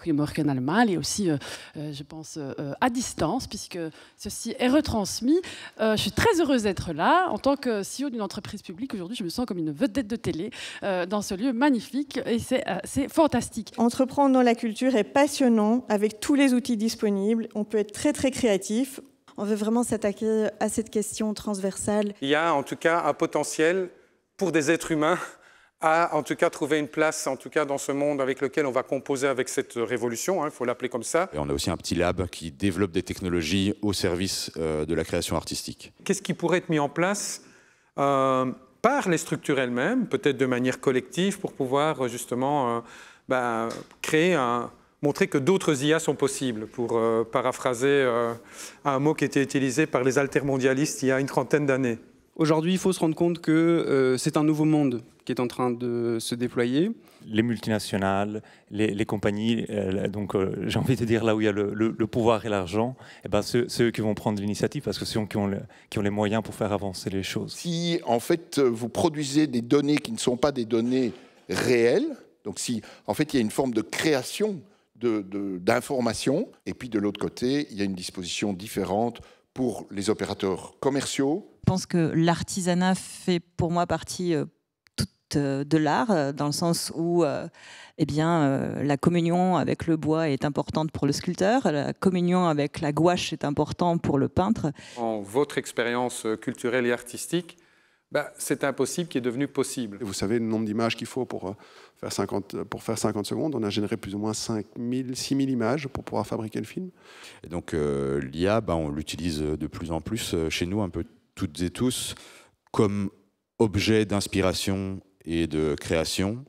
Morgen Mal et aussi, je pense, à distance, puisque ceci est retransmis. Je suis très heureuse d'être là. En tant que CEO d'une entreprise publique, aujourd'hui, je me sens comme une vedette de télé dans ce lieu magnifique et c'est fantastique. Entreprendre dans la culture est passionnant, avec tous les outils disponibles. On peut être très, très créatif. On veut vraiment s'attaquer à cette question transversale. Il y a en tout cas un potentiel pour des êtres humains à en tout cas trouver une place en tout cas dans ce monde avec lequel on va composer avec cette révolution, il faut l'appeler comme ça. Et on a aussi un petit lab qui développe des technologies au service de la création artistique. Qu'est-ce qui pourrait être mis en place par les structures elles-mêmes, peut-être de manière collective, pour pouvoir justement montrer que d'autres IA sont possibles, pour paraphraser un mot qui était utilisé par les altermondialistes il y a une trentaine d'années. Aujourd'hui, il faut se rendre compte que c'est un nouveau monde qui est en train de se déployer. Les multinationales, les compagnies, donc j'ai envie de dire là où il y a le pouvoir et l'argent, c'est eux qui vont prendre l'initiative parce que c'est eux qui ont les moyens pour faire avancer les choses. Si en fait vous produisez des données qui ne sont pas des données réelles, donc si en fait il y a une forme de création d'informations, et puis de l'autre côté, il y a une disposition différente pour les opérateurs commerciaux. Je pense que l'artisanat fait pour moi partie de l'art, dans le sens où la communion avec le bois est importante pour le sculpteur, la communion avec la gouache est importante pour le peintre. En votre expérience culturelle et artistique, c'est impossible qui est devenu possible. Vous savez le nombre d'images qu'il faut pour faire 50 secondes. On a généré plus ou moins 5000, 6000 images pour pouvoir fabriquer le film. Et donc l'IA, on l'utilise de plus en plus chez nous, un peu toutes et tous, comme objet d'inspiration et de création.